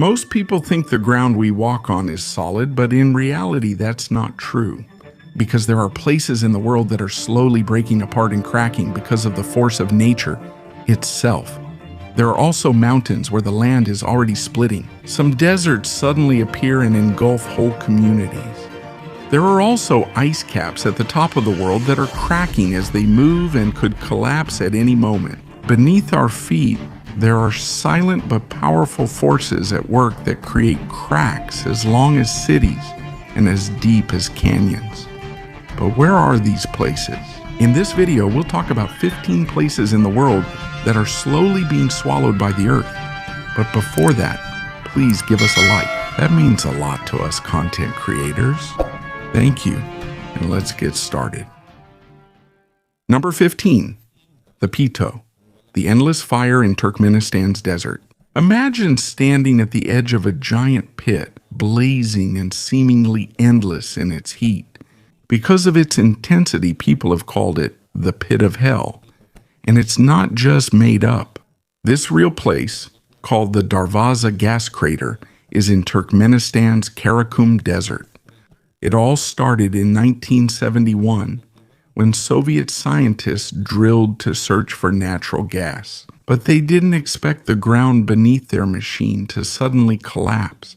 Most people think the ground we walk on is solid, but in reality that's not true, because there are places in the world that are slowly breaking apart and cracking because of the force of nature itself. There are also mountains where the land is already splitting. Some deserts suddenly appear and engulf whole communities. There are also ice caps at the top of the world that are cracking as they move and could collapse at any moment. Beneath our feet, there are silent but powerful forces at work that create cracks as long as cities and as deep as canyons. But where are these places? In this video, we'll talk about 15 places in the world that are slowly being swallowed by the earth. But before that, please give us a like. That means a lot to us content creators. Thank you, and let's get started. Number 15, the Pitot, the endless fire in Turkmenistan's desert. Imagine standing at the edge of a giant pit, blazing and seemingly endless in its heat. Because of its intensity, people have called it the pit of hell. And it's not just made up. This real place, called the Darvaza gas crater, is in Turkmenistan's Karakum Desert. It all started in 1971, when Soviet scientists drilled to search for natural gas. But they didn't expect the ground beneath their machine to suddenly collapse,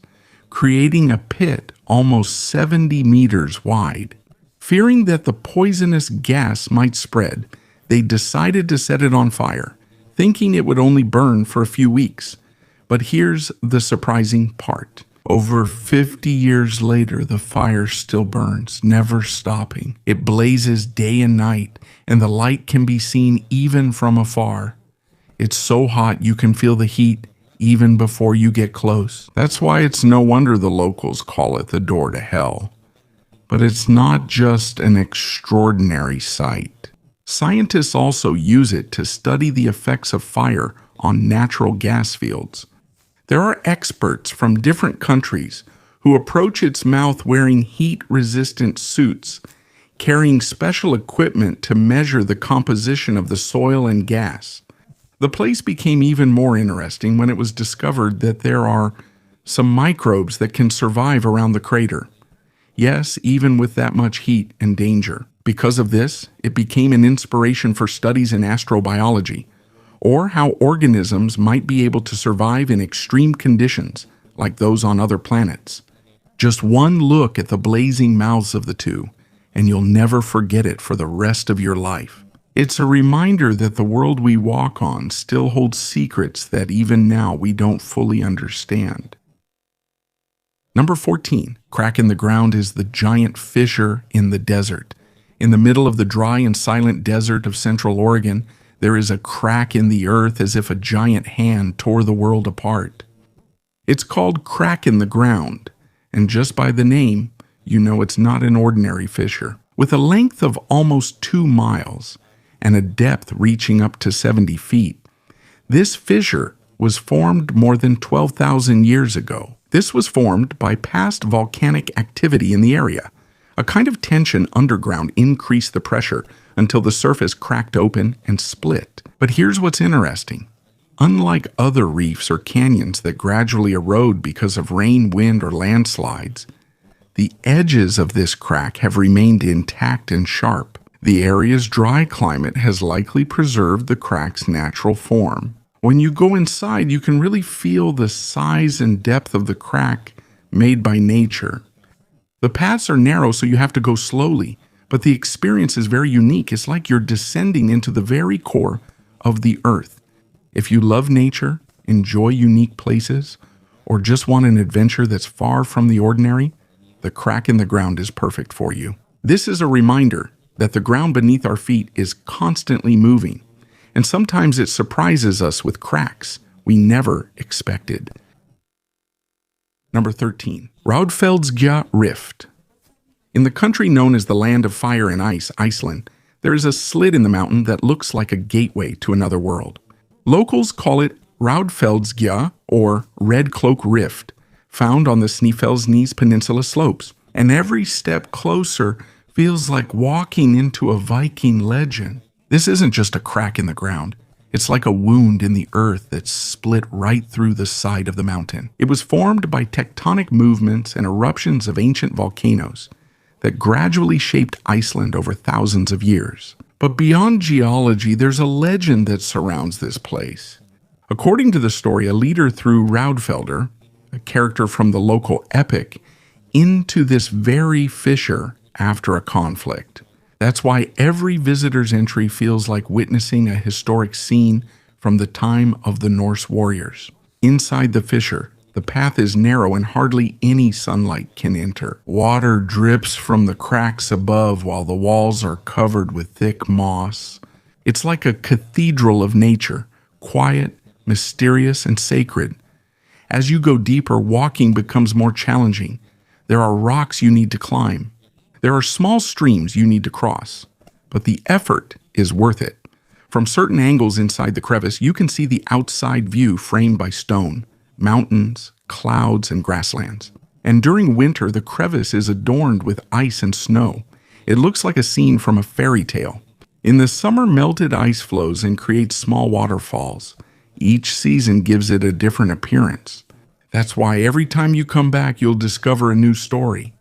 creating a pit almost 70 meters wide. Fearing that the poisonous gas might spread, they decided to set it on fire, thinking it would only burn for a few weeks. But here's the surprising part. Over 50 years later, the fire still burns, never stopping. It blazes day and night, and the light can be seen even from afar. It's so hot you can feel the heat even before you get close. That's why it's no wonder the locals call it the door to hell. But it's not just an extraordinary sight. Scientists also use it to study the effects of fire on natural gas fields. There are experts from different countries who approach its mouth wearing heat-resistant suits, carrying special equipment to measure the composition of the soil and gas. The place became even more interesting when it was discovered that there are some microbes that can survive around the crater. Yes, even with that much heat and danger. Because of this, it became an inspiration for studies in astrobiology, or how organisms might be able to survive in extreme conditions, like those on other planets. Just one look at the blazing mouths of the two, and you'll never forget it for the rest of your life. It's a reminder that the world we walk on still holds secrets that even now we don't fully understand. Number 14, crack in the ground is the giant fissure in the desert. In the middle of the dry and silent desert of Central Oregon, there is a crack in the earth as if a giant hand tore the world apart. It's called crack in the ground, and just by the name, you know it's not an ordinary fissure. With a length of almost 2 miles and a depth reaching up to 70 feet, this fissure was formed more than 12,000 years ago. This was formed by past volcanic activity in the area. A kind of tension underground increased the pressure until the surface cracked open and split. But here's what's interesting. Unlike other reefs or canyons that gradually erode because of rain, wind, or landslides, the edges of this crack have remained intact and sharp. The area's dry climate has likely preserved the crack's natural form. When you go inside, you can really feel the size and depth of the crack made by nature. The paths are narrow, so you have to go slowly, but the experience is very unique. It's like you're descending into the very core of the earth. If you love nature, enjoy unique places, or just want an adventure that's far from the ordinary, the crack in the ground is perfect for you. This is a reminder that the ground beneath our feet is constantly moving, and sometimes it surprises us with cracks we never expected. Number 13, Raudfeldsgja Rift. In the country known as the Land of Fire and Ice, Iceland, there is a slit in the mountain that looks like a gateway to another world. Locals call it Raudfeldsgja, or Red Cloak Rift, found on the Snæfellsnes Peninsula slopes, and every step closer feels like walking into a Viking legend. This isn't just a crack in the ground. It's like a wound in the earth that's split right through the side of the mountain. It was formed by tectonic movements and eruptions of ancient volcanoes that gradually shaped Iceland over thousands of years. But beyond geology, there's a legend that surrounds this place. According to the story, a leader threw Raudfeldr, a character from the local epic, into this very fissure after a conflict. That's why every visitor's entry feels like witnessing a historic scene from the time of the Norse warriors. Inside the fissure, the path is narrow and hardly any sunlight can enter. Water drips from the cracks above while the walls are covered with thick moss. It's like a cathedral of nature, quiet, mysterious, and sacred. As you go deeper, walking becomes more challenging. There are rocks you need to climb. There are small streams you need to cross, but the effort is worth it. From certain angles inside the crevice, you can see the outside view framed by stone, mountains, clouds, and grasslands. And during winter, the crevice is adorned with ice and snow. It looks like a scene from a fairy tale. In the summer, melted ice flows and creates small waterfalls. Each season gives it a different appearance. That's why every time you come back, you'll discover a new story.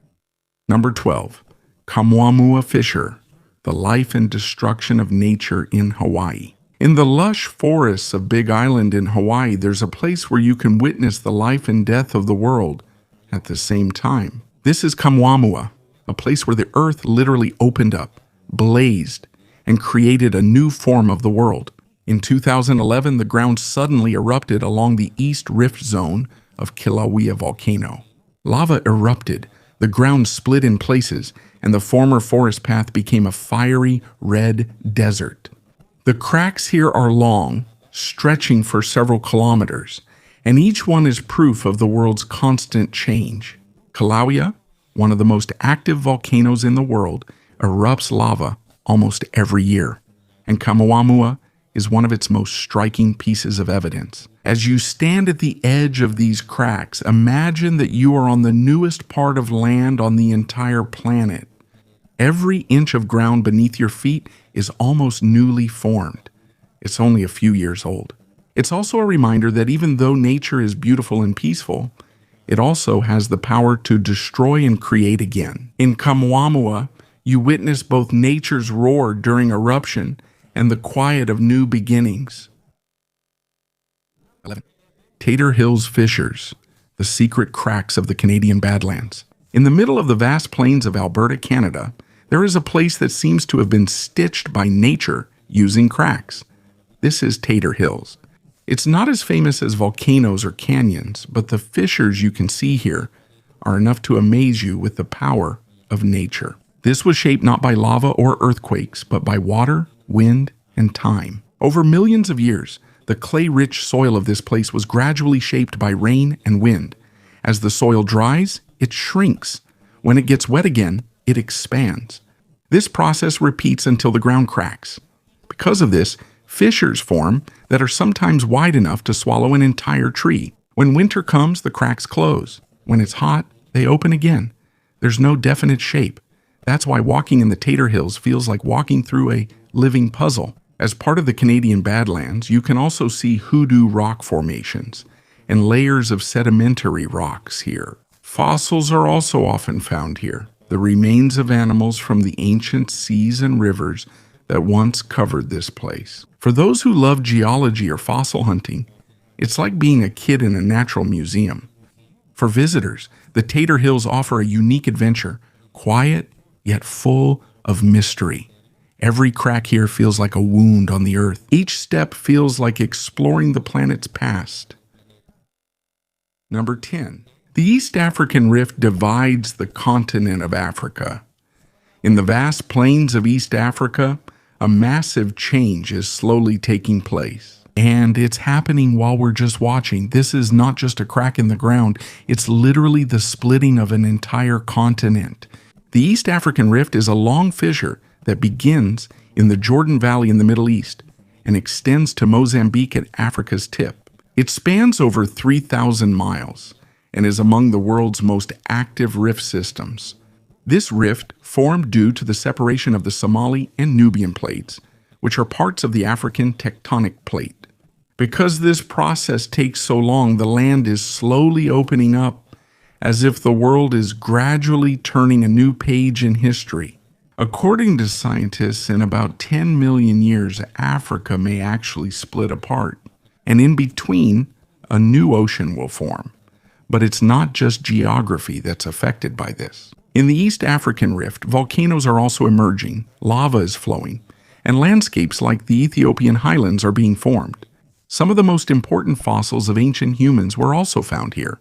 Number 12. Kamuamua Fissure, the life and destruction of nature in Hawaii. In the lush forests of Big Island in Hawaii, there's a place where you can witness the life and death of the world at the same time. This is Kamuamua, a place where the earth literally opened up, blazed, and created a new form of the world. In 2011, the ground suddenly erupted along the East Rift Zone of Kilauea volcano. Lava erupted, the ground split in places, and the former forest path became a fiery red desert. The cracks here are long, stretching for several kilometers, and each one is proof of the world's constant change. Kilauea, one of the most active volcanoes in the world, erupts lava almost every year, and Kamuamua is one of its most striking pieces of evidence. As you stand at the edge of these cracks, imagine that you are on the newest part of land on the entire planet. Every inch of ground beneath your feet is almost newly formed. It's only a few years old. It's also a reminder that even though nature is beautiful and peaceful, it also has the power to destroy and create again. In Kamuamua, you witness both nature's roar during eruption and the quiet of new beginnings. 11. Tator Hills Fissures, the secret cracks of the Canadian Badlands. In the middle of the vast plains of Alberta, Canada, there is a place that seems to have been stitched by nature using cracks. This is Tator Hills. It's not as famous as volcanoes or canyons, but the fissures you can see here are enough to amaze you with the power of nature. This was shaped not by lava or earthquakes, but by water, wind, and time. Over millions of years, the clay-rich soil of this place was gradually shaped by rain and wind. As the soil dries, it shrinks. When it gets wet again, it expands. This process repeats until the ground cracks. Because of this, fissures form that are sometimes wide enough to swallow an entire tree. When winter comes, the cracks close. When it's hot, they open again. There's no definite shape. That's why walking in the Tator Hills feels like walking through a living puzzle. As part of the Canadian Badlands, you can also see hoodoo rock formations and layers of sedimentary rocks here. Fossils are also often found here, the remains of animals from the ancient seas and rivers that once covered this place. For those who love geology or fossil hunting, it's like being a kid in a natural museum. For visitors, the Tator Hills offer a unique adventure, quiet yet full of mystery. Every crack here feels like a wound on the earth. Each step feels like exploring the planet's past. Number 10. The East African Rift divides the continent of Africa. In the vast plains of East Africa, a massive change is slowly taking place. And it's happening while we're just watching. This is not just a crack in the ground. It's literally the splitting of an entire continent. The East African Rift is a long fissure that begins in the Jordan Valley in the Middle East and extends to Mozambique at Africa's tip. It spans over 3,000 miles and is among the world's most active rift systems. This rift formed due to the separation of the Somali and Nubian plates, which are parts of the African tectonic plate. Because this process takes so long, the land is slowly opening up, as if the world is gradually turning a new page in history. According to scientists, in about 10 million years, Africa may actually split apart, and in between, a new ocean will form. But it's not just geography that's affected by this. In the East African Rift, volcanoes are also emerging, lava is flowing, and landscapes like the Ethiopian highlands are being formed. Some of the most important fossils of ancient humans were also found here.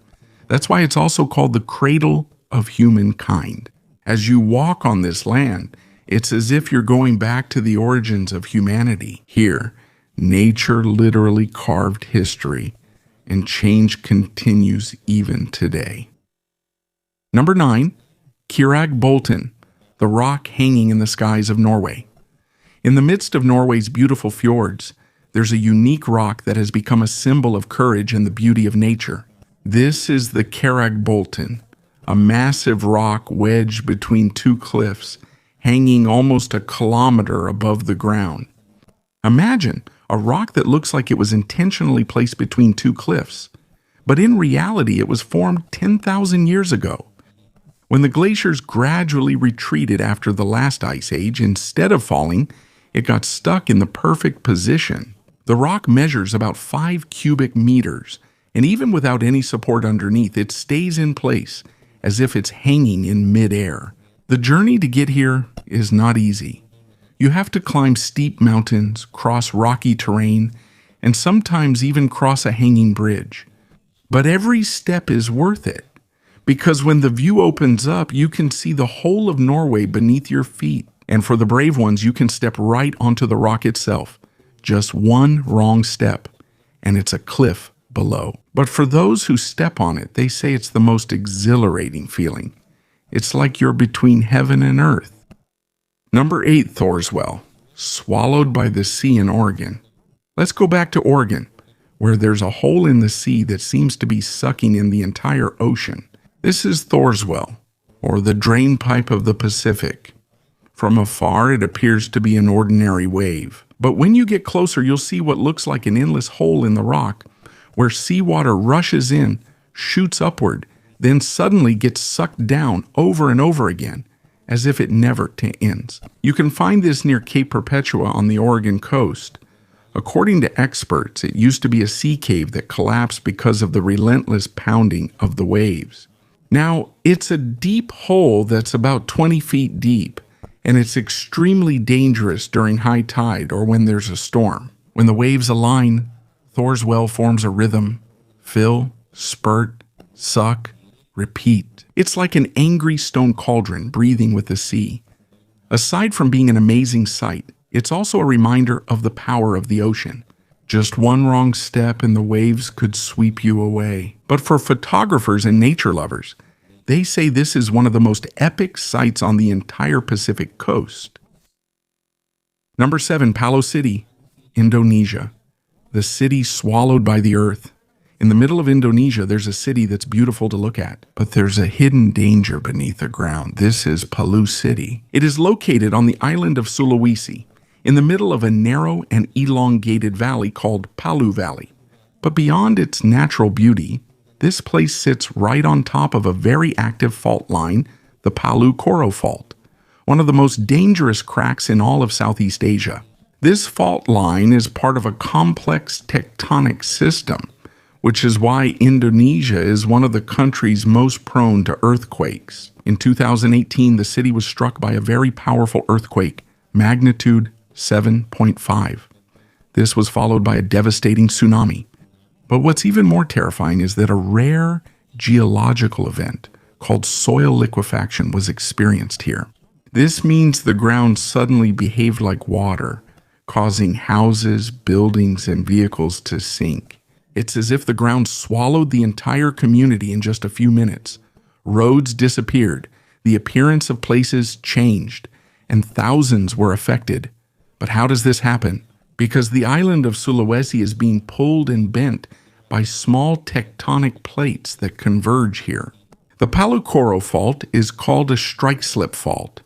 That's why it's also called the cradle of humankind. As you walk on this land, it's as if you're going back to the origins of humanity. Here, nature literally carved history, and change continues even today. Number 9, Kirag Bolten, the rock hanging in the skies of Norway. In the midst of Norway's beautiful fjords, there's a unique rock that has become a symbol of courage and the beauty of nature. This is the Kirag Bolten, a massive rock wedged between two cliffs, hanging almost a kilometer above the ground. Imagine a rock that looks like it was intentionally placed between two cliffs, but in reality it was formed 10,000 years ago. When the glaciers gradually retreated after the last ice age, instead of falling, it got stuck in the perfect position. The rock measures about 5 cubic meters, and even without any support underneath, it stays in place, as if it's hanging in midair. The journey to get here is not easy. You have to climb steep mountains, cross rocky terrain, and sometimes even cross a hanging bridge. But every step is worth it, because when the view opens up, you can see the whole of Norway beneath your feet. And for the brave ones, you can step right onto the rock itself. Just one wrong step, and it's a cliff below. But for those who step on it, they say it's the most exhilarating feeling. It's like you're between heaven and earth. Number 8, Thorswell, swallowed by the sea in Oregon. Let's go back to Oregon, where there's a hole in the sea that seems to be sucking in the entire ocean. This is Thorswell, or the drain pipe of the Pacific. From afar, it appears to be an ordinary wave. But when you get closer, you'll see what looks like an endless hole in the rock, where seawater rushes in, shoots upward, then suddenly gets sucked down over and over again, as if it never ends. You can find this near Cape Perpetua on the Oregon coast. According to experts, it used to be a sea cave that collapsed because of the relentless pounding of the waves. Now, it's a deep hole that's about 20 feet deep, and it's extremely dangerous during high tide or when there's a storm. When the waves align, Thorswell forms a rhythm: fill, spurt, suck, repeat. It's like an angry stone cauldron breathing with the sea. Aside from being an amazing sight, it's also a reminder of the power of the ocean. Just one wrong step and the waves could sweep you away. But for photographers and nature lovers, they say this is one of the most epic sights on the entire Pacific coast. Number 7, Palu City, Indonesia. The city swallowed by the earth. In the middle of Indonesia, there's a city that's beautiful to look at, but there's a hidden danger beneath the ground. This is Palu City. It is located on the island of Sulawesi, in the middle of a narrow and elongated valley called Palu Valley. But beyond its natural beauty, this place sits right on top of a very active fault line, the Palu Koro Fault, one of the most dangerous cracks in all of Southeast Asia. This fault line is part of a complex tectonic system, which is why Indonesia is one of the countries most prone to earthquakes. In 2018, the city was struck by a very powerful earthquake, magnitude 7.5. This was followed by a devastating tsunami. But what's even more terrifying is that a rare geological event called soil liquefaction was experienced here. This means the ground suddenly behaved like water, causing houses, buildings, and vehicles to sink. It's as if the ground swallowed the entire community in just a few minutes. Roads disappeared, the appearance of places changed, and thousands were affected. But how does this happen? Because the island of Sulawesi is being pulled and bent by small tectonic plates that converge here. The Palu Koro Fault is called a strike-slip fault.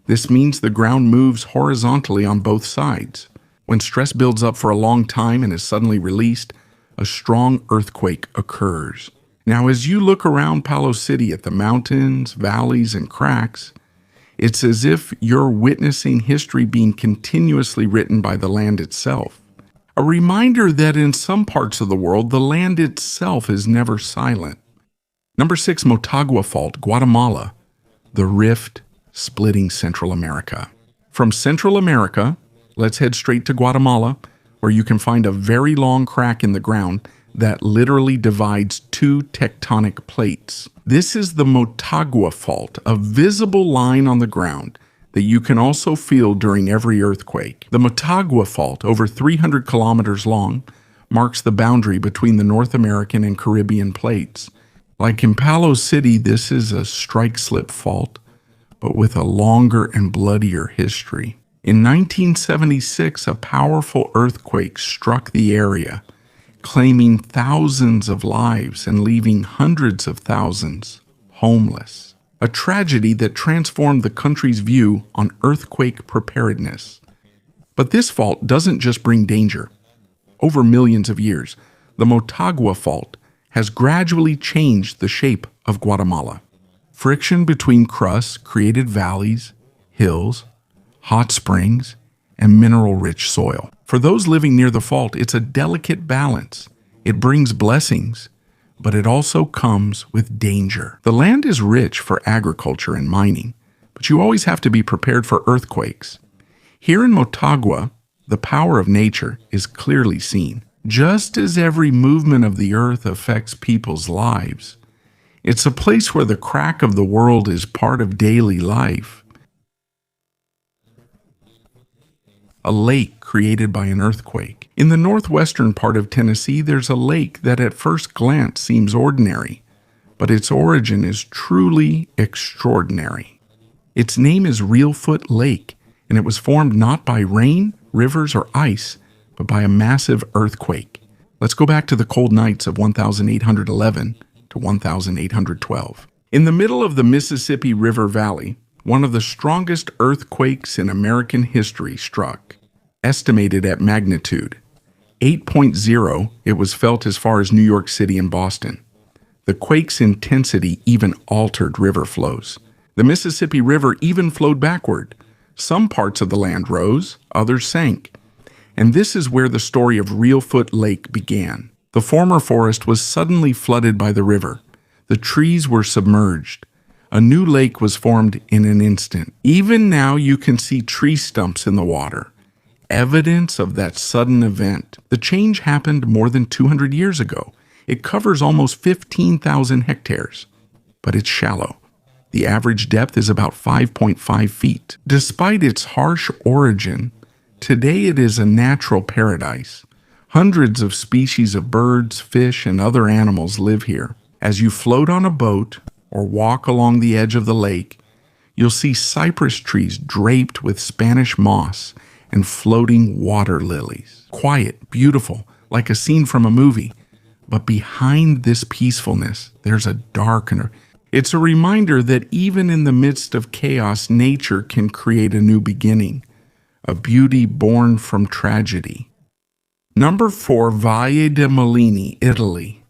This means the ground moves horizontally on both sides. When stress builds up for a long time and is suddenly released, a strong earthquake occurs. Now, as you look around Palos City at the mountains, valleys, and cracks, it's as if you're witnessing history being continuously written by the land itself. A reminder that in some parts of the world, the land itself is never silent. Number 6, Motagua Fault, Guatemala, the rift splitting Central America. From Central America, let's head straight to Guatemala, where you can find a very long crack in the ground that literally divides two tectonic plates. This is the Motagua Fault, a visible line on the ground that you can also feel during every earthquake. The Motagua Fault, over 300 kilometers long, marks the boundary between the North American and Caribbean plates. Like in Palos City, this is a strike-slip fault, but with a longer and bloodier history. In 1976, a powerful earthquake struck the area, claiming thousands of lives and leaving hundreds of thousands homeless. A tragedy that transformed the country's view on earthquake preparedness. But this fault doesn't just bring danger. Over millions of years, the Motagua Fault has gradually changed the shape of Guatemala. Friction between crusts created valleys, hills, hot springs, and mineral-rich soil. For those living near the fault, it's a delicate balance. It brings blessings, but it also comes with danger. The land is rich for agriculture and mining, but you always have to be prepared for earthquakes. Here in Motagua, the power of nature is clearly seen. Just as every movement of the earth affects people's lives, it's a place where the crack of the world is part of daily life. A lake created by an earthquake. In the northwestern part of Tennessee, there's a lake that at first glance seems ordinary, but its origin is truly extraordinary. Its name is Reelfoot Lake, and it was formed not by rain, rivers, or ice, but by a massive earthquake. Let's go back to the cold nights of 1811 to 1812. In the middle of the Mississippi River Valley, one of the strongest earthquakes in American history struck. Estimated at magnitude 8.0, it was felt as far as New York City and Boston. The quake's intensity even altered river flows. The Mississippi River even flowed backward. Some parts of the land rose, others sank. And this is where the story of Reelfoot Lake began. The former forest was suddenly flooded by the river. The trees were submerged. A new lake was formed in an instant. Even now you can see tree stumps in the water, evidence of that sudden event. The change happened more than 200 years ago. It covers almost 15,000 hectares, but it's shallow. The average depth is about 5.5 feet. Despite its harsh origin, today it is a natural paradise. Hundreds of species of birds, fish, and other animals live here. As you float on a boat or walk along the edge of the lake, you'll see cypress trees draped with Spanish moss and floating water lilies. Quiet, beautiful, like a scene from a movie. But behind this peacefulness, there's a darkener. It's a reminder that even in the midst of chaos, nature can create a new beginning, a beauty born from tragedy. Number 4, Valle de Molini, Italy.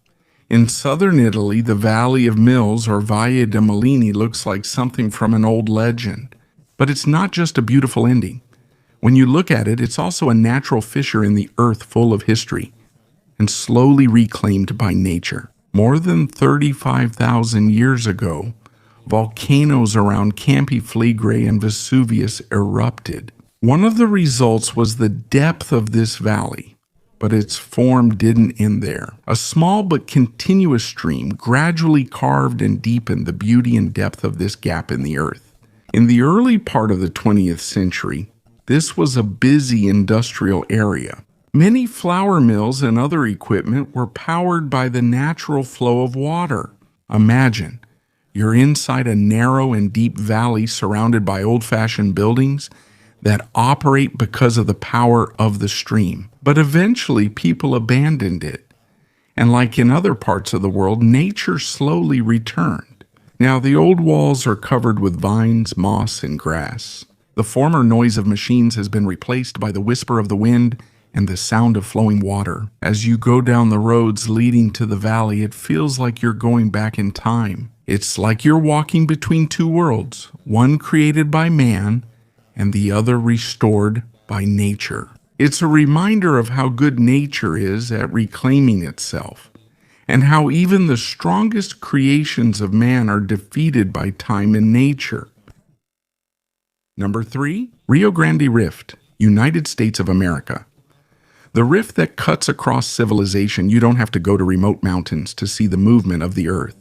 In southern Italy, the Valley of Mills, or Valle de Molini, looks like something from an old legend. But it's not just a beautiful ending. When you look at it, it's also a natural fissure in the earth full of history and slowly reclaimed by nature. More than 35,000 years ago, volcanoes around Campi Flegrei and Vesuvius erupted. One of the results was the depth of this valley. But its form didn't end there. A small but continuous stream gradually carved and deepened the beauty and depth of this gap in the earth. In the early part of the 20th century, this was a busy industrial area. Many flour mills and other equipment were powered by the natural flow of water. Imagine, you're inside a narrow and deep valley surrounded by old-fashioned buildings that operate because of the power of the stream. But eventually people abandoned it. And like in other parts of the world, nature slowly returned. Now the old walls are covered with vines, moss, and grass. The former noise of machines has been replaced by the whisper of the wind and the sound of flowing water. As you go down the roads leading to the valley, it feels like you're going back in time. It's like you're walking between two worlds, one created by man and the other restored by nature. It's a reminder of how good nature is at reclaiming itself, and how even the strongest creations of man are defeated by time and nature. Number 3, Rio Grande Rift, United States of America. The rift that cuts across civilization. You don't have to go to remote mountains to see the movement of the earth.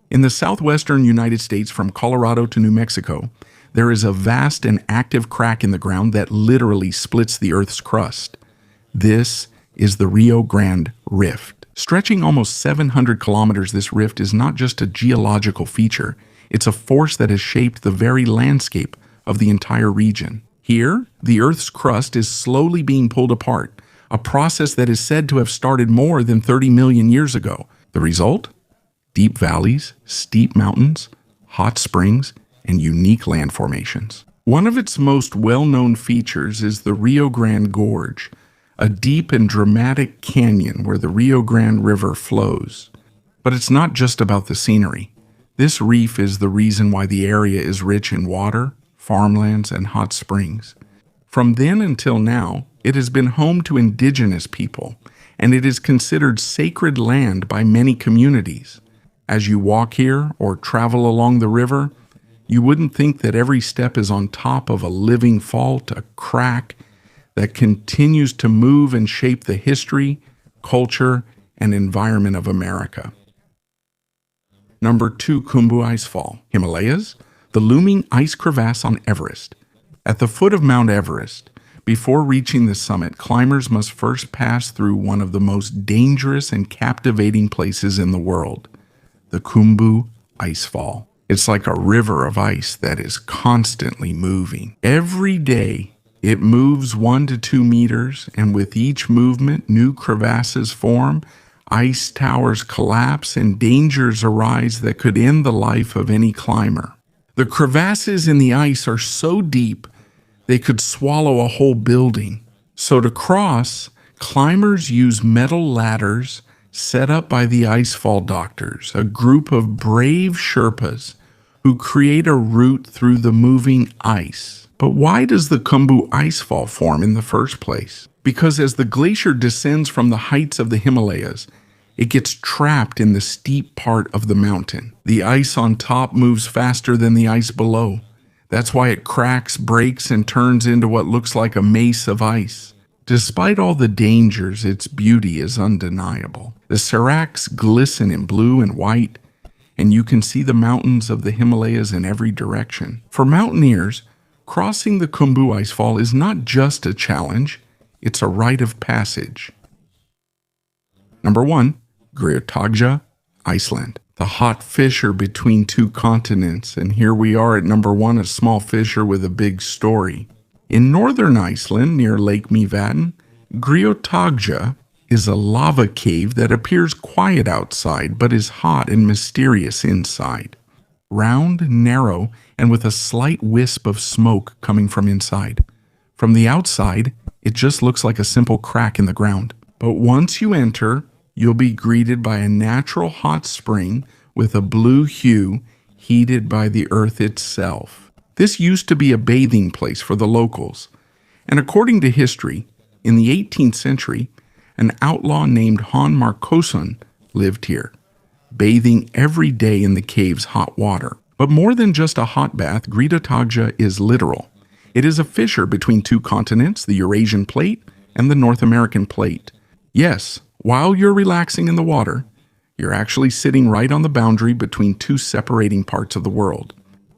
In the southwestern United States, from Colorado to New Mexico, there is a vast and active crack in the ground that literally splits the Earth's crust. This is the Rio Grande Rift. Stretching almost 700 kilometers, this rift is not just a geological feature, it's a force that has shaped the very landscape of the entire region. Here, the Earth's crust is slowly being pulled apart, a process that is said to have started more than 30 million years ago. The result? Deep valleys, steep mountains, hot springs, and unique land formations. One of its most well-known features is the Rio Grande Gorge, a deep and dramatic canyon where the Rio Grande River flows. But it's not just about the scenery. This reef is the reason why the area is rich in water, farmlands, and hot springs. From then until now, it has been home to indigenous people, and it is considered sacred land by many communities. As you walk here or travel along the river, you wouldn't think that every step is on top of a living fault, a crack that continues to move and shape the history, culture, and environment of America. Number 2, Khumbu Icefall, Himalayas, the looming ice crevasse on Everest. At the foot of Mount Everest, before reaching the summit, climbers must first pass through one of the most dangerous and captivating places in the world, the Khumbu Icefall. It's like a river of ice that is constantly moving. Every day, it moves 1 to 2 meters, and with each movement, new crevasses form, ice towers collapse, and dangers arise that could end the life of any climber. The crevasses in the ice are so deep, they could swallow a whole building. So to cross, climbers use metal ladders set up by the Icefall doctors, a group of brave Sherpas who create a route through the moving ice. But why does the Khumbu Icefall form in the first place? Because as the glacier descends from the heights of the Himalayas, it gets trapped in the steep part of the mountain. The ice on top moves faster than the ice below. That's why it cracks, breaks, and turns into what looks like a mace of ice. Despite all the dangers, its beauty is undeniable. The seracs glisten in blue and white, and you can see the mountains of the Himalayas in every direction. For mountaineers, crossing the Khumbu Icefall is not just a challenge, it's a rite of passage. Number 1, Grjotagja, Iceland. The hot fissure between two continents, and here we are at number 1, a small fissure with a big story. In northern Iceland, near Lake Mývatn, Grjotagja is a lava cave that appears quiet outside but is hot and mysterious inside. Round, narrow, and with a slight wisp of smoke coming from inside. From the outside, it just looks like a simple crack in the ground. But once you enter, you'll be greeted by a natural hot spring with a blue hue heated by the earth itself. This used to be a bathing place for the locals, and according to history, in the 18th century, an outlaw named Han Marcoson lived here, bathing every day in the cave's hot water. But more than just a hot bath, Grjotagja is literal. It is a fissure between two continents, the Eurasian plate and the North American plate. Yes, while you're relaxing in the water, you're actually sitting right on the boundary between two separating parts of the world.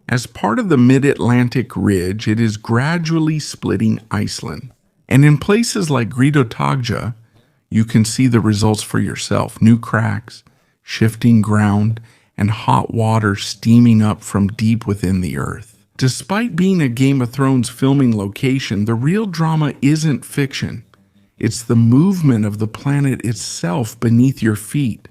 As part of the mid-Atlantic ridge, it is gradually splitting Iceland. And in places like Grjotagja, you can see the results for yourself. New cracks, shifting ground, and hot water steaming up from deep within the earth. Despite being a Game of Thrones filming location, the real drama isn't fiction. It's the movement of the planet itself beneath your feet.